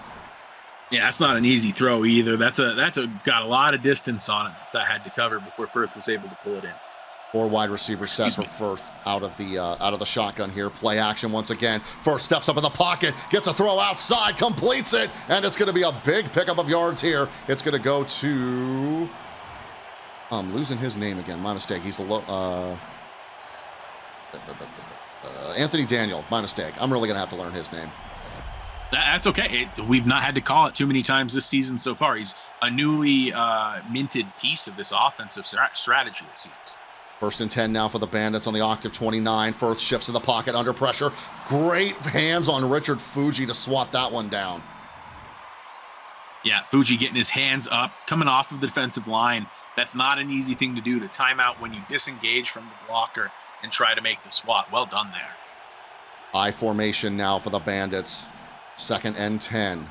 Yeah, that's not an easy throw either. That's got a lot of distance on it that had to cover before Firth was able to pull it in. 4 wide receivers set for Firth out of the shotgun here. Play action once again. Firth steps up in the pocket, gets a throw outside, completes it, and it's going to be a big pickup of yards here. It's going to go to... I'm losing his name again. My mistake. He's the Anthony Daniel. My mistake. I'm really going to have to learn his name. That's okay. We've not had to call it too many times this season so far. He's a newly minted piece of this offensive strategy, it seems. 1st and 10 now for the Bandits on the Octave 29. Firth shifts in the pocket under pressure. Great hands on Richard Fuji to swat that one down. Yeah, Fuji getting his hands up, coming off of the defensive line. That's not an easy thing to do, to time out when you disengage from the blocker and try to make the swat. Well done there. I formation now for the Bandits. 2nd and 10.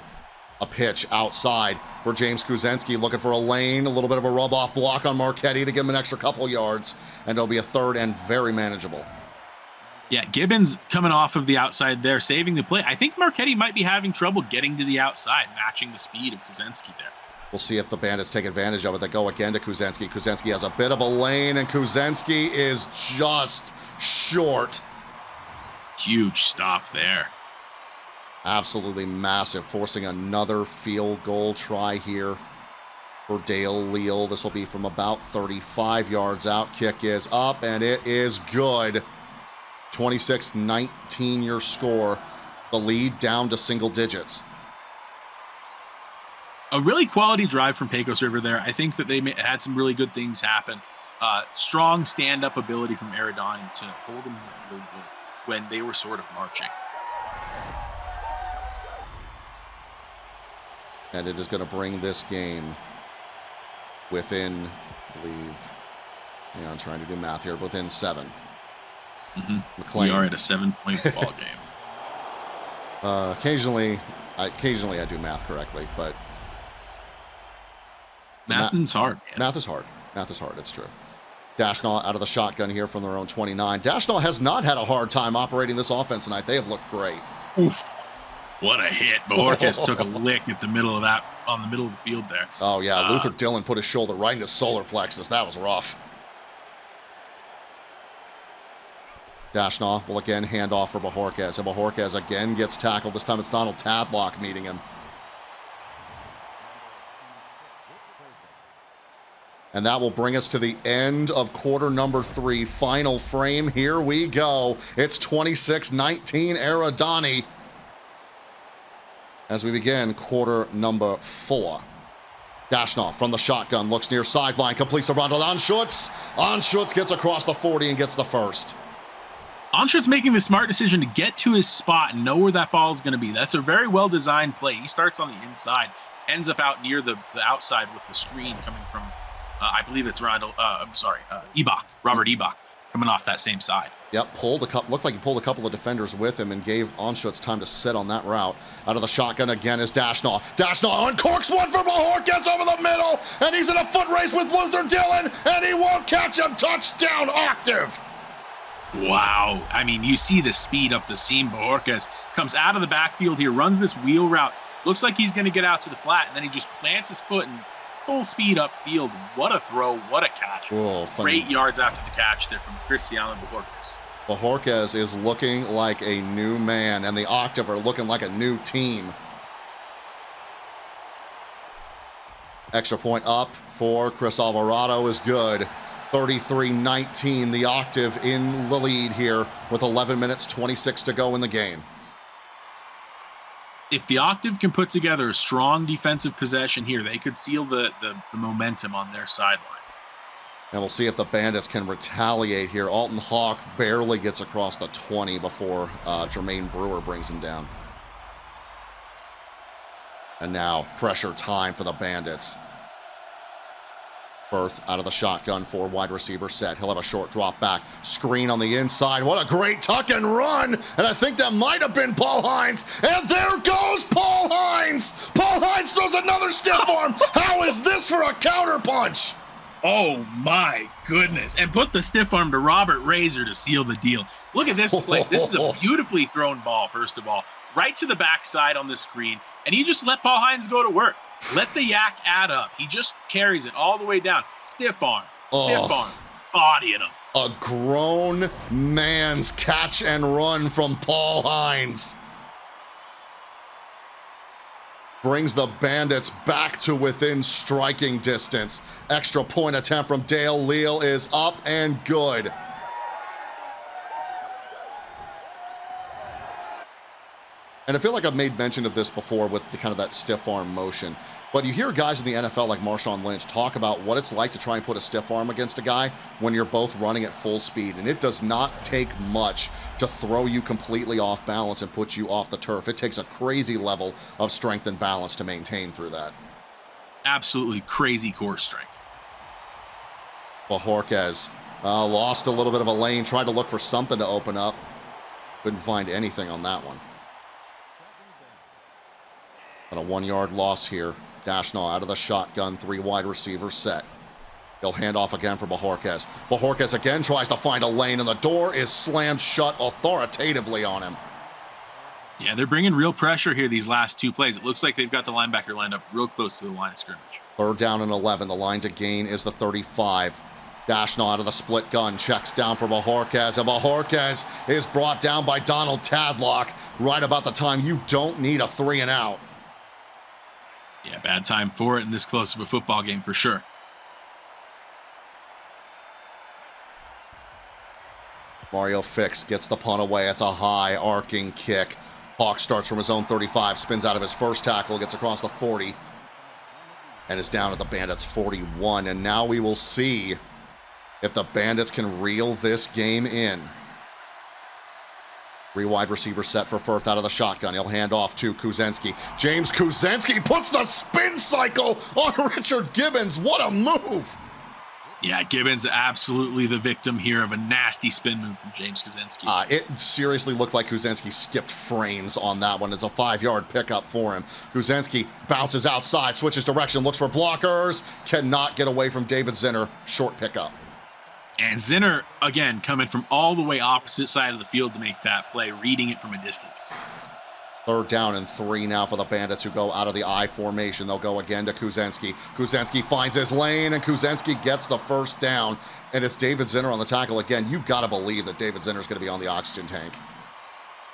A pitch outside for James Kuzenski, looking for a lane, a little bit of a rub-off block on Marchetti to give him an extra couple yards, and it'll be a 3rd and very manageable. Yeah, Gibbons coming off of the outside there, saving the play. I think Marchetti might be having trouble getting to the outside, matching the speed of Kuzenski there. We'll see if the Bandits take advantage of it. They go again to Kuzenski. Kuzenski has a bit of a lane, and Kuzenski is just short. Huge stop there. Absolutely massive, forcing another field goal try here for Dale Leal. This will be from about 35 yards out. Kick is up, and it is good. 26-19 your score. The lead down to single digits. A really quality drive from Pecos River there. I think that they had some really good things happen. Strong stand-up ability from Eridani to hold them in the field goal when they were sort of marching. And it is going to bring this game within, I believe, I'm trying to do math here, within 7. We are at a 7-point ball game. Occasionally I do math correctly, but mathing's hard. Man. Math is hard. It's true. Dashnall out of the shotgun here from their own 29. Dashnall has not had a hard time operating this offense tonight. They have looked great. Oof. What a hit. Bojorquez took a lick at the middle of the field there. Oh, yeah. Luther Dillon put his shoulder right in his solar plexus. That was rough. Dashnall will again hand off for Bojorquez. And Bojorquez again gets tackled. This time it's Donald Tadlock meeting him. And that will bring us to the end of quarter number 3. Final frame. Here we go. It's 26-19 Eridani. As we begin quarter number 4. Dashnall from the shotgun, looks near sideline, completes the run to Anschutz. Anschutz gets across the 40 and gets the first. Anschutz making the smart decision to get to his spot and know where that ball is going to be. That's a very well-designed play. He starts on the inside, ends up out near the outside with the screen coming from, I believe it's Robert Ebach, coming off that same side. Yep, looked like he pulled a couple of defenders with him and gave Anschutz time to sit on that route. Out of the shotgun again is Dashnall. Dashnall uncorks one for Bojorquez over the middle, and he's in a foot race with Luther Dillon, and he won't catch him. Touchdown, Octave. Wow. I mean, you see the speed up the seam. Bojorquez comes out of the backfield here, runs this wheel route. Looks like he's going to get out to the flat, and then he just plants his foot and full speed upfield. What a throw. What a catch. Whoa, great yards after the catch there from Cristiano Bojorquez. Bojorquez is looking like a new man, and the Octave are looking like a new team. Extra point up for Chris Alvarado is good. 33-19, the Octave in the lead here with 11 minutes, 26 to go in the game. If the Octave can put together a strong defensive possession here, they could seal the momentum on their sideline. And we'll see if the Bandits can retaliate here. Alton Hawk barely gets across the 20 before Jermaine Brewer brings him down. And now pressure time for the Bandits. Firth out of the shotgun for wide receiver set. He'll have a short drop back. Screen on the inside. What a great tuck and run. And I think that might have been Paul Hines. And there goes Paul Hines. Paul Hines throws another stiff arm. How is this for a counter punch? Oh my goodness. And put the stiff arm to Robert Razor to seal the deal. Look at this play. This is a beautifully thrown ball, first of all. Right to the backside on the screen. And you just let Paul Hines go to work. Let the yak add up. He just carries it all the way down. Stiff arm, bodying him. A grown man's catch and run from Paul Hines. Brings the Bandits back to within striking distance. Extra point attempt from Dale Leal is up and good. And I feel like I've made mention of this before with the kind of that stiff arm motion. But you hear guys in the NFL like Marshawn Lynch talk about what it's like to try and put a stiff arm against a guy when you're both running at full speed. And it does not take much to throw you completely off balance and put you off the turf. It takes a crazy level of strength and balance to maintain through that. Absolutely crazy core strength. Bajorquez lost a little bit of a lane, tried to look for something to open up. Couldn't find anything on that one. But a 1-yard loss here. Dashnall out of the shotgun, 3 wide receivers set. He'll hand off again for Bajorquez. Bajorquez again tries to find a lane, and the door is slammed shut authoritatively on him. Yeah, they're bringing real pressure here these last 2 plays. It looks like they've got the linebacker lined up real close to the line of scrimmage. 3rd down and 11. The line to gain is the 35. Dashnall out of the split gun, checks down for Bajorquez, and Bajorquez is brought down by Donald Tadlock right about the time you don't need a 3 and out. Yeah, bad time for it in this close of a football game for sure. Mario Fix gets the punt away. It's a high arcing kick. Hawk starts from his own 35, spins out of his first tackle, gets across the 40, and is down at the Bandits 41. And now we will see if the Bandits can reel this game in. 3 wide receiver set for Firth out of the shotgun. He'll hand off to Kuzenski. James Kuzenski puts the spin cycle on Richard Gibbons. What a move! Yeah, Gibbons absolutely the victim here of a nasty spin move from James Kuzenski. It seriously looked like Kuzenski skipped frames on that one. It's a 5-yard pickup for him. Kuzenski bounces outside, switches direction, looks for blockers, cannot get away from David Zinner. Short pickup. And Zinner, again, coming from all the way opposite side of the field to make that play, reading it from a distance. 3rd down and 3 now for the Bandits, who go out of the I formation. They'll go again to Kuzenski. Kuzenski finds his lane, and Kuzenski gets the 1st down. And it's David Zinner on the tackle again. You got to believe that David Zinner is going to be on the oxygen tank.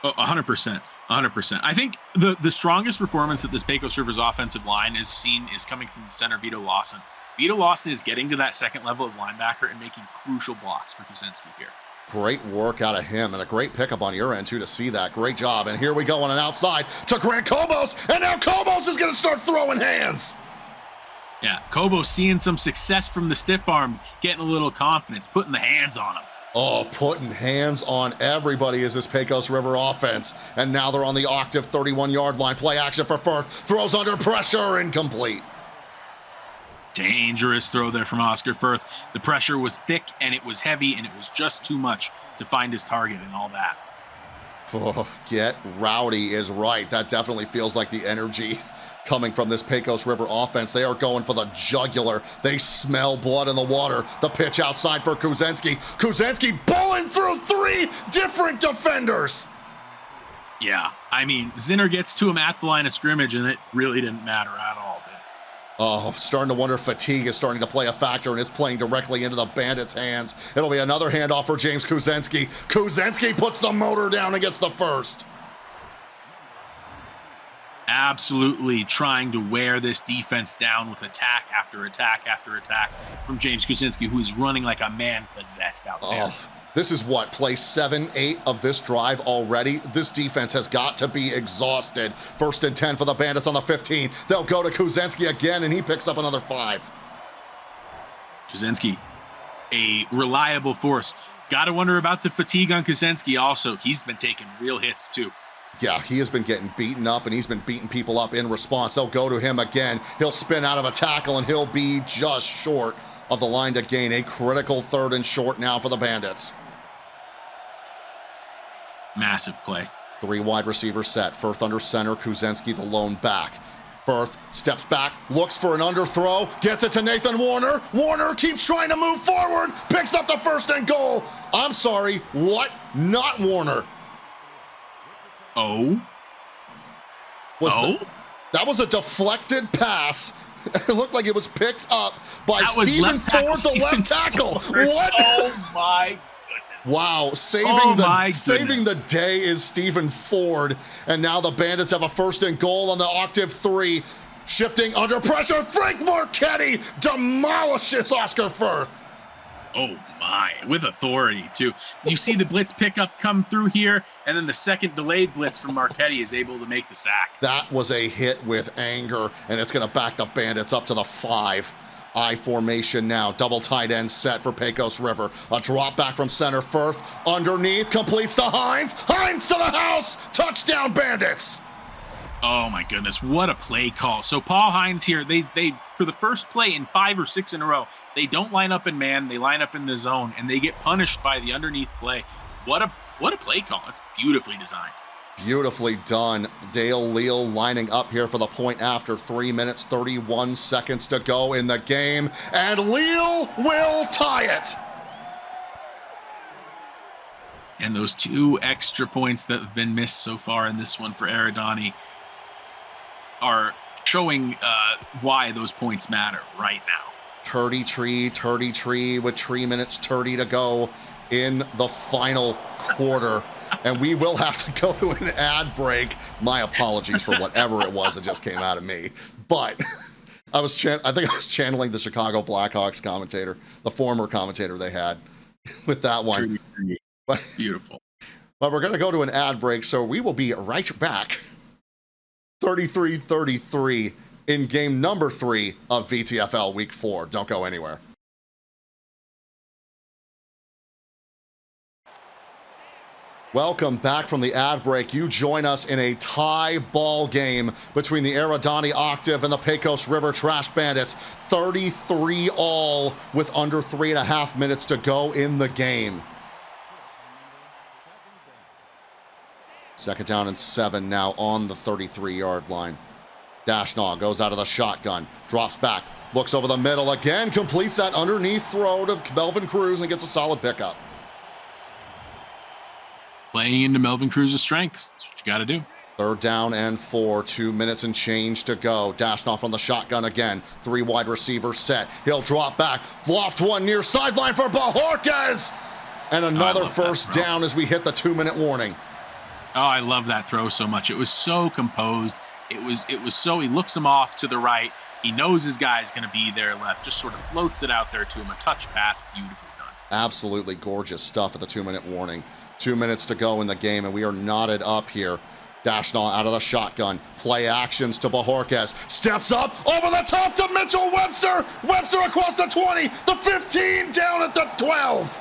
100%. 100%. I think the strongest performance that this Pecos Rivers offensive line is seen is coming from center Vito Lawson. Vito Lawson is getting to that second level of linebacker and making crucial blocks for Kuzenski here. Great work out of him, and a great pickup on your end, too, to see that. Great job. And here we go on an outside to Grant Kobos, and now Kobos is going to start throwing hands. Yeah, Kobos seeing some success from the stiff arm, getting a little confidence, putting the hands on him. Oh, putting hands on everybody is this Pecos River offense. And now they're on the Octave 31-yard line. Play action for Firth. Throws under pressure, incomplete. Dangerous throw there from Oscar Firth. The pressure was thick and it was heavy and it was just too much to find his target and all that. Oh, get rowdy is right. That definitely feels like the energy coming from this Pecos River offense. They are going for the jugular. They smell blood in the water. The pitch outside for Kuzenski. Kuzenski bowling through 3 different defenders. Yeah, I mean, Zinner gets to him at the line of scrimmage and it really didn't matter at all. Oh, starting to wonder if fatigue is starting to play a factor, and it's playing directly into the Bandits' hands. It'll be another handoff for James Kuzenski. Kuzenski puts the motor down and gets the 1st. Absolutely trying to wear this defense down with attack after attack after attack from James Kuzenski, who is running like a man possessed out there. Oh, this is what, play 7, 8 of this drive already? This defense has got to be exhausted. 1st and 10 for the Bandits on the 15. They'll go to Kuzenski again, and he picks up another 5. Kuzenski a reliable force. Got to wonder about the fatigue on Kuzenski also. He's been taking real hits too. Yeah, he has been getting beaten up, and he's been beating people up in response. They'll go to him again. He'll spin out of a tackle, and he'll be just short of the line to gain. A critical 3rd and short now for the Bandits. Massive play. 3 wide receivers set. Firth under center, Kuzenski the lone back. Firth steps back, looks for an underthrow, gets it to Nathan Warner. Warner keeps trying to move forward, picks up the 1st and goal. I'm sorry, what? Not Warner. Oh? That was a deflected pass. It looked like it was picked up by Stephen Ford, the left tackle. What? Oh my goodness. Wow, saving the day is Stephen Ford. And now the Bandits have a 1st and goal on the Octave 3. Shifting under pressure, Frank Marchetti demolishes Oscar Firth. Oh my, with authority too. You see the blitz pickup come through here, and then the second delayed blitz from Marchetti is able to make the sack. That was a hit with anger, and it's going to back the Bandits up to the 5. I formation now, double tight end set for Pecos River. A drop back from center, Firth underneath, completes to Hines. Hines to the house, touchdown Bandits. Oh my goodness, what a play call. So Paul Hines here, they for the first play in 5 or 6 in a row, they don't line up in man, they line up in the zone, and they get punished by the underneath play. What a play call. It's beautifully designed. Beautifully done. Dale Leal lining up here for the point after 3 minutes, 31 seconds to go in the game, and Leal will tie it. And those 2 extra points that have been missed so far in this one for Eridani are showing why those points matter right now. 30 with 3 minutes 30 to go in the final quarter. And we will have to go to an ad break. My apologies for whatever it was that just came out of me. But I think I was channeling the Chicago Blackhawks commentator, the former commentator they had with that one. Beautiful. But we're going to go to an ad break, so we will be right back. 33-33 in game number 3 of VTFL Week 4. Don't go anywhere. Welcome back from the ad break. You join us in a tie ball game between the Eridani Octave and the Pecos River Trash Bandits. 33-all with under 3.5 minutes to go in the game. 2nd down and 7 now on the 33-yard line. Dashnaw goes out of the shotgun, drops back, looks over the middle again, completes that underneath throw to Melvin Cruz and gets a solid pickup. Playing into Melvin Cruz's strengths. That's what you got to do. 3rd down and 4, 2 minutes and change to go. Dashnaw from the shotgun again. 3 wide receivers set. He'll drop back. Loft one near sideline for Bajorquez. And another 1st down as we hit the 2-minute warning. Oh, I love that throw so much. It was so composed. It was so, he looks him off to the right. He knows his guy's going to be there left. Just sort of floats it out there to him. A touch pass, beautifully done. Absolutely gorgeous stuff at the 2-minute warning. 2 minutes to go in the game, and we are knotted up here. Dashnaw out of the shotgun. Play actions to Bajorquez. Steps up over the top to Mitchell Webster. Webster across the 20, the 15, down at the 12.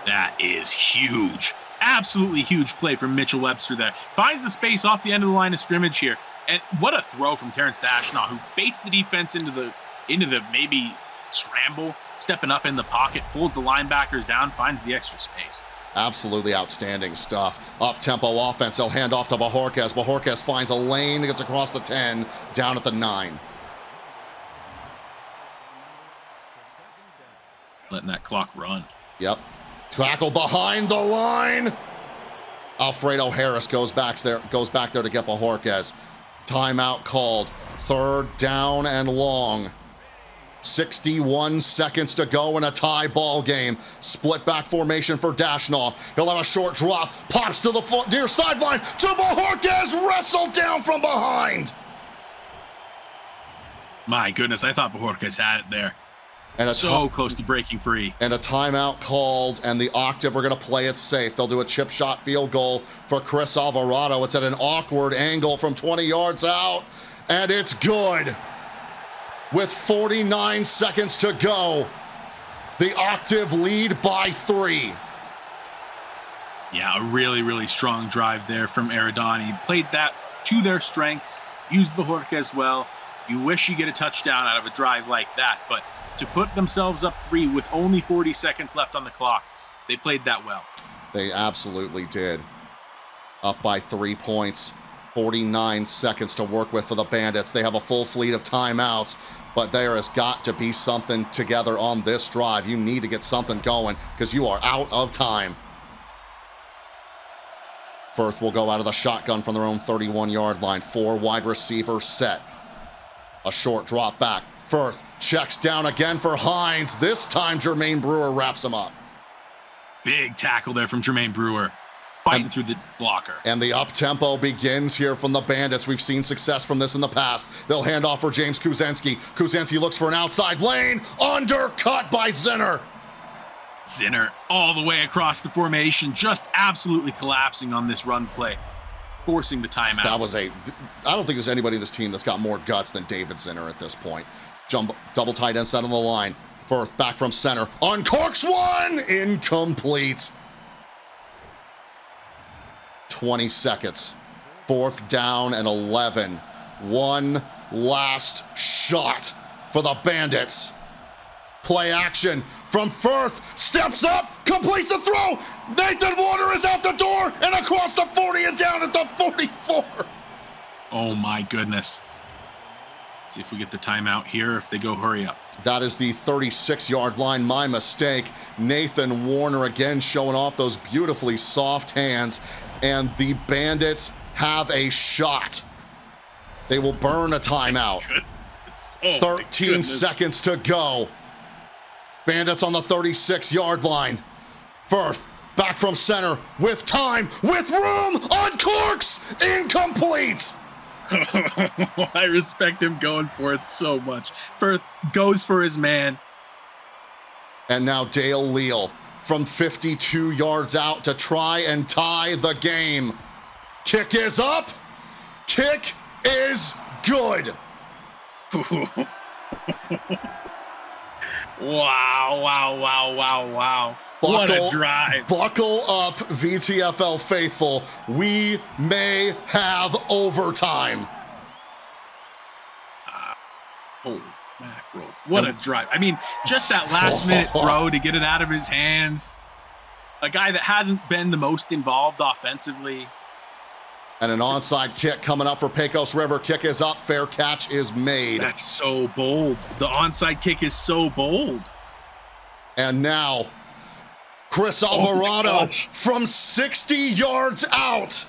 That is huge. Absolutely huge play from Mitchell Webster there. Finds the space off the end of the line of scrimmage here. And what a throw from Terrence Dashnaw, who baits the defense into the maybe scramble, stepping up in the pocket, pulls the linebackers down, finds the extra space. Absolutely outstanding stuff. Up-tempo offense. They'll hand off to Bajorquez. Bajorquez finds a lane, gets across the 10, down at the 9. Letting that clock run. Yep. Tackle behind the line. Alfredo Harris goes back there to get Bajorquez. Timeout called. 3rd down and long. 61 seconds to go in a tie ball game. Split back formation for Dashnaw. He'll have a short drop. Pops to the near sideline to Bajorquez. Wrestled down from behind. My goodness, I thought Bajorquez had it there. And so close to breaking free. And a timeout called, and the Octave are going to play it safe. They'll do a chip shot field goal for Chris Alvarado. It's at an awkward angle from 20 yards out, and it's good. With 49 seconds to go, The Octave lead by 3. Yeah, a really, really strong drive there from Eridani. Played that to their strengths, used Bajorka as well. You wish you get a touchdown out of a drive like that, but to put themselves up 3 with only 40 seconds left on the clock, they played that well. They absolutely did. Up by 3 points, 49 seconds to work with for the Bandits. They have a full fleet of timeouts, but there has got to be something together on this drive. You need to get something going because you are out of time. Firth will go out of the shotgun from their own 31-yard line. 4 wide receiver set. A short drop back. Firth checks down again for Hines. This time Jermaine Brewer wraps him up. Big tackle there from Jermaine Brewer. Fighting through the blocker. And the up-tempo begins here from the Bandits. We've seen success from this in the past. They'll hand off for James Kuzenski. Kuzenski looks for an outside lane. Undercut by Zinner. Zinner all the way across the formation, just absolutely collapsing on this run play, forcing the timeout. I don't think there's anybody in this team that's got more guts than David Zinner at this point. Double tight end set on the line. Firth back from center. Uncorks one! Incomplete. 20 seconds. 4th down and 11. One last shot for the Bandits. Play action from Firth. Steps up, completes the throw. Nathan Warner is out the door and across the 40 and down at the 44. Oh my goodness. See if we get the timeout here, if they go hurry up. That is the 36-yard line. My mistake. Nathan Warner again showing off those beautifully soft hands. And the Bandits have a shot. They will burn a timeout. 13 seconds to go. Bandits on the 36-yard line. Firth back from center with time, with room, uncorks, incomplete. I respect him going for it so much. Firth goes for his man. And now Dale Leal from 52 yards out to try and tie the game. Kick is up. Kick is good. Wow. What a drive. Buckle up, VTFL faithful. We may have overtime. Holy mackerel. What a drive. I mean, just that last minute throw to get it out of his hands. A guy that hasn't been the most involved offensively. And an onside kick coming up for Pecos River. Kick is up. Fair catch is made. That's so bold. The onside kick is so bold. And now, Chris Alvarado from 60 yards out.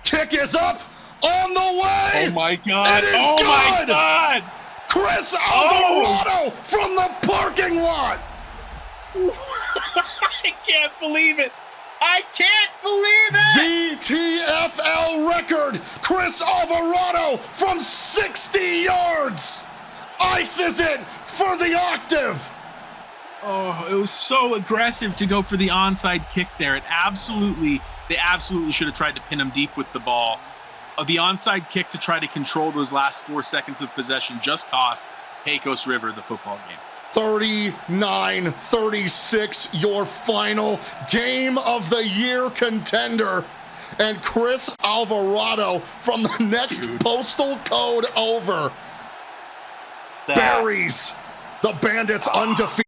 Kick is up, on the way. Oh my God. It is good. My God. Chris Alvarado from the parking lot. I can't believe it. I can't believe it! VTFL record, Chris Alvarado from 60 yards. Ices it for the Octave. Oh, it was so aggressive to go for the onside kick there. They absolutely should have tried to pin him deep with the ball. The onside kick to try to control those last 4 seconds of possession just cost Pecos River the football game. 39-36, your final game of the year contender. And Chris Alvarado from the next postal code over buries the Bandits undefeated.